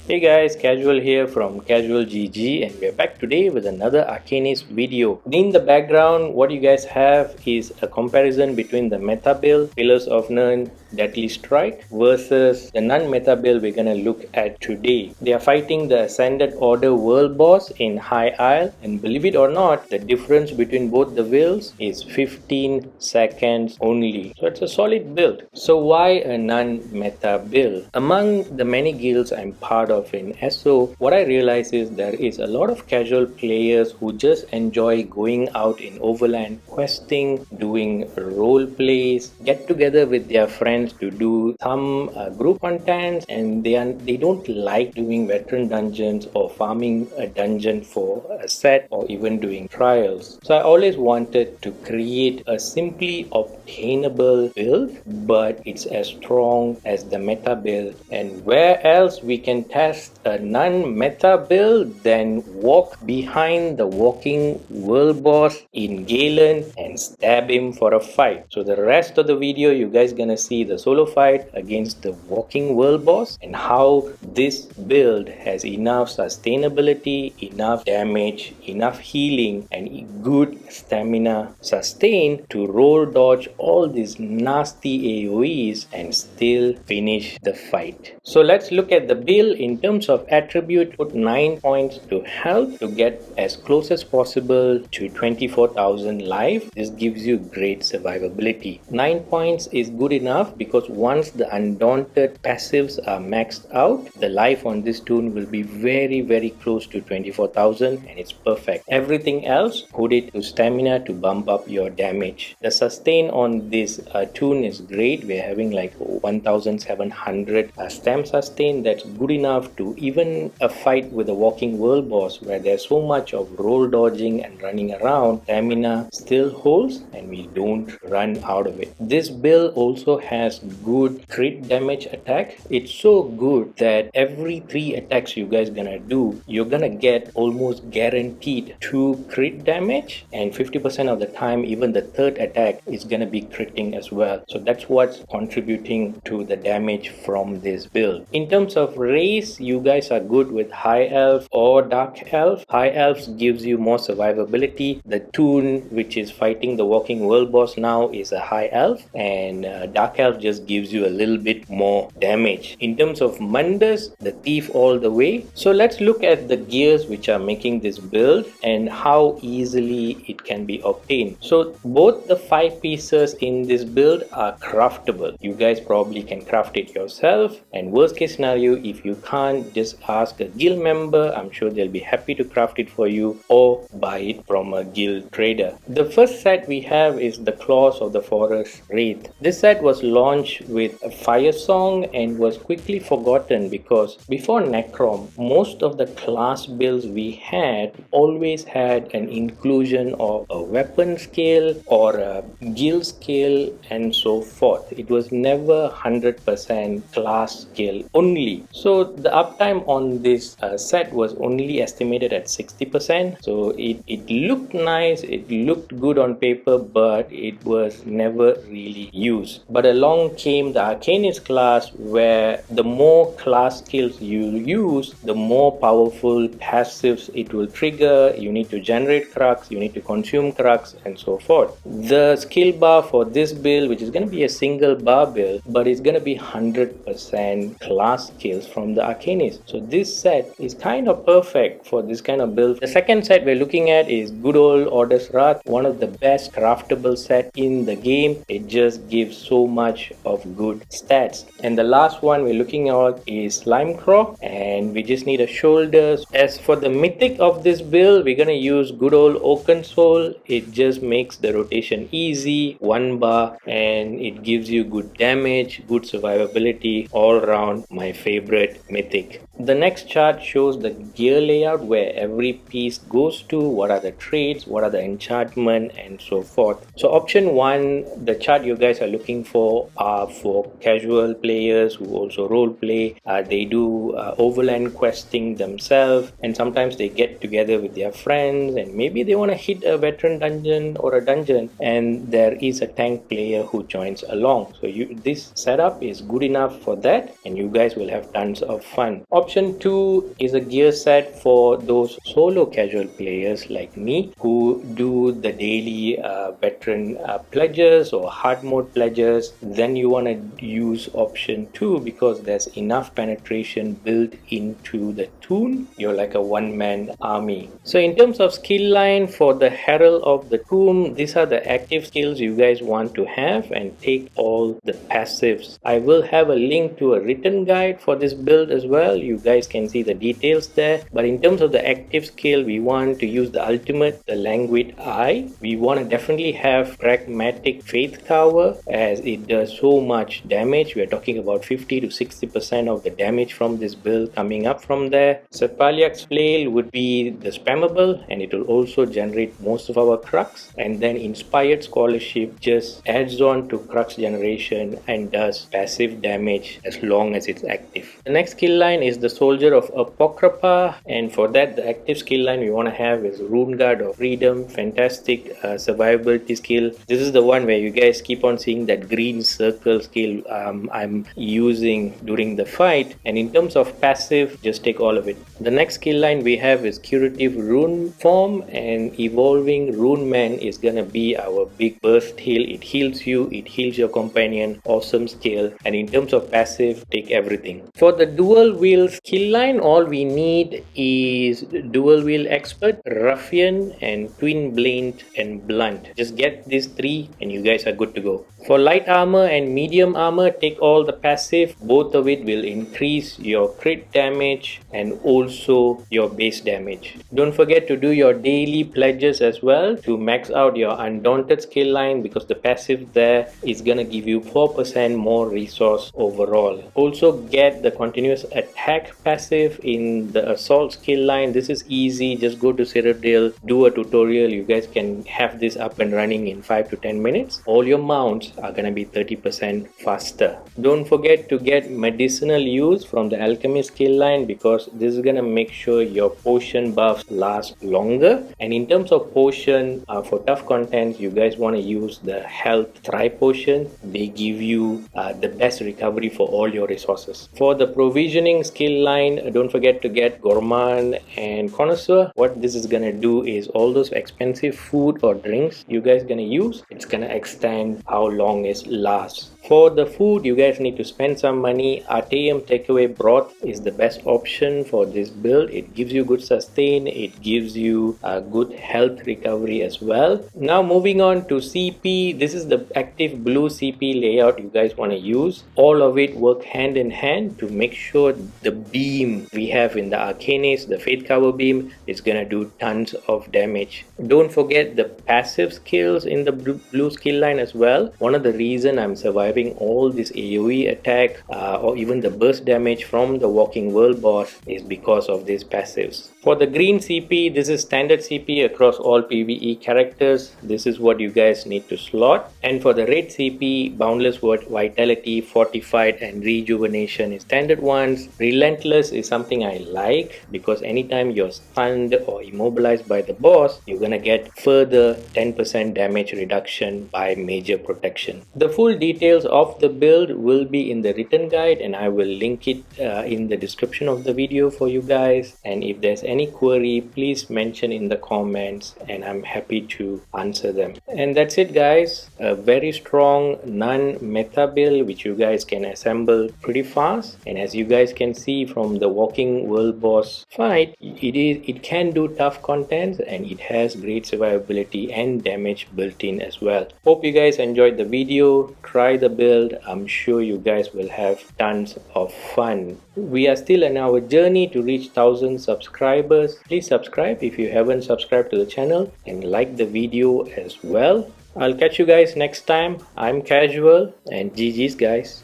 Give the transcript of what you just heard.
Hey guys, Casual here from Casual GG, and we're back today with another Arcanist video. In the background, what you guys have is a comparison between the meta build, Pillars of None, Deadly Strike versus the non-meta build we're gonna look at today. They are fighting the Ascended Order World Boss in High Isle, and believe it or not, the difference between both the builds is 15 seconds only. So it's a solid build. So why a non-meta build? Among the many guilds I'm part of in ESO, what I realize is there is a lot of casual players who just enjoy going out in overland, questing, doing role plays, get together with their friends to do some group contents, and they don't like doing veteran dungeons or farming a dungeon for a set or even doing trials. So I always wanted to create a simply obtainable build, but it's as strong as the meta build. And where else we can test a non-meta build than walk behind the walking world boss in Galen and stab him for a fight. So the rest of the video you guys gonna see the solo fight against the walking world boss and how this build has enough sustainability, enough damage, enough healing, and good stamina sustain to roll dodge all these nasty AoEs and still finish the fight. So let's look at the build. In terms of attribute, put 9 points to health to get as close as possible to 24,000 life. This gives you great survivability. 9 points is good enough because once the Undaunted passives are maxed out, the life on this toon will be very close to 24,000 and it's perfect. Everything else, put it to stamina to bump up your damage. The sustain on this toon is great. We're having like 1,700 stam sustain. That's good enough to even a fight with a walking world boss where there's so much of roll dodging and running around. Stamina still holds and we don't run out of it. This build also has good crit damage attack. It's so good that every 3 attacks you guys gonna do, you're gonna get almost guaranteed 2 crit damage, and 50% of the time even the third attack is gonna be critting as well. So that's what's contributing to the damage from this build. In terms of race, you guys are good with High Elf or Dark Elf. High Elves gives you more survivability. The toon which is fighting the walking world boss now is a High Elf, and Dark Elf just gives you a little bit more damage. In terms of Mundus, the thief all the way. So let's look at the gears which are making this build and how easily it can be obtained. So both the 5 pieces in this build are craftable. You guys probably can craft it yourself, and worst case scenario, if you can't, just ask a guild member. I'm sure they'll be happy to craft it for you, or buy it from a guild trader. The first set we have is the Claws of the Forest Wraith. This set was launched with a fire song and was quickly forgotten because before Necrom, most of the class builds we had always had an inclusion of a weapon skill or a guild skill and so forth. It was never 100% class skill only. So the uptime on this set was only estimated at 60%. So it looked nice, it looked good on paper, but it was never really used. But along came the Arcanist class, where the more class skills you use, the more powerful passives it will trigger. You need to generate crux, you need to consume crux, and so forth. The skill bar for this build, which is going to be a single bar build, but it's going to be 100% class skills from the Arcanist. So this set is kind of perfect for this kind of build. The second set we're looking at is Good Old Orders Wrath, one of the best craftable set in the game. It just gives so much of good stats. And the last one we're looking at is Slime Croc, and we just need a shoulder. As for the mythic of this build, we're gonna use Good Old Oaken Soul. It just makes the rotation easy, 1 bar, and it gives you good damage, good survivability, all around my favorite mythic. The next chart shows the gear layout, where every piece goes to, what are the traits, what are the enchantment, and so forth. So option 1, the chart you guys are looking for are for casual players who also role play. They do overland questing themselves, and sometimes they get together with their friends and maybe they want to hit a veteran dungeon or a dungeon, and there is a tank player who joins along. So this setup is good enough for that, and you guys will have tons of fun. Option option 2 is a gear set for those solo casual players like me who do the daily veteran pledges or hard mode pledges. Then you want to use option 2 because there's enough penetration built into the toon. You're like a one-man army. So in terms of skill line for the Herald of the Tomb, these are the active skills you guys want to have, and take all the passives. I will have a link to a written guide for this build as well. You guys can see the details there. But in terms of the active skill, we want to use the ultimate, the Languid Eye. We want to definitely have pragmatic Faith Tower as it does so much damage. We are talking about 50 to 60% of the damage from this build coming up from there. Sepaliak's Flail would be the spammable, and it will also generate most of our Crux. And then Inspired Scholarship just adds on to Crux generation and does passive damage as long as it's active. The next skill line is the Soldier of Apocrypha, and for that the active skill line we want to have is Rune Guard of Freedom. Fantastic survivability skill. This is the one where you guys keep on seeing that green circle skill I'm using during the fight, and in terms of passive, just take all of it. The next skill line we have is Curative Rune Form, and Evolving Rune Man is gonna be our big burst heal. It heals you, it heals your companion. Awesome skill. And in terms of passive, take everything. For the dual wheel skill line, all we need is dual wheel expert, ruffian, and twin blade and blunt. Just get these three and you guys are good to go. For light armor and medium armor, take all the passive. Both of it will increase your crit damage and also your base damage. Don't forget to do your daily pledges as well to max out your Undaunted skill line, because the passive there is gonna give you 4% more resource overall. Also get the continuous attack passive in the assault skill line. This is easy. Just go to Citadel, do a tutorial. You guys can have this up and running in 5 to 10 minutes. All your mounts are gonna be 30% faster. Don't forget to get medicinal use from the alchemist skill line, because this is gonna make sure your potion buffs last longer. And in terms of potion, for tough contents, you guys want to use the health thrive potion. They give you the best recovery for all your resources. For the provisioning skill line, don't forget to get gourmand and connoisseur. What this is gonna do is all those expensive food or drinks you guys gonna use, it's gonna extend how long it lasts. For the food, you guys need to spend some money. Artaeum takeaway broth is the best option for this build. It gives you good sustain, it gives you a good health recovery as well. Now moving on to CP, this is the active blue CP layout you guys want to use. All of it work hand in hand to make sure the beam we have in the Arcanist, the Faith Cover beam, is gonna do tons of damage. Don't forget the passive skills in the blue skill line as well. One of the reason I'm surviving all this AoE attack or even the burst damage from the Walking World boss is because of these passives. For the green CP, this is standard CP across all PvE characters. This is what you guys need to slot. And for the red CP, Boundless Vitality, Fortified and Rejuvenation is standard ones. Relentless is something I like, because anytime you're stunned or immobilized by the boss, you're gonna get further 10% damage reduction by major protection. The full details of the build will be in the written guide, and I will link it in the description of the video for you guys. And if there's any query, please mention in the comments and I'm happy to answer them. And that's it guys, a very strong non-meta build which you guys can assemble pretty fast. And as you guys can see from the Walking World boss fight, it can do tough contents and it has great survivability and damage built in as well. Hope you guys enjoyed the video. Try the build. I'm sure you guys will have tons of fun. We are still in our journey to reach 1000 subscribers. Please subscribe if you haven't subscribed to the channel, and like the video as well. I'll catch you guys next time. I'm Casual, and GG's guys.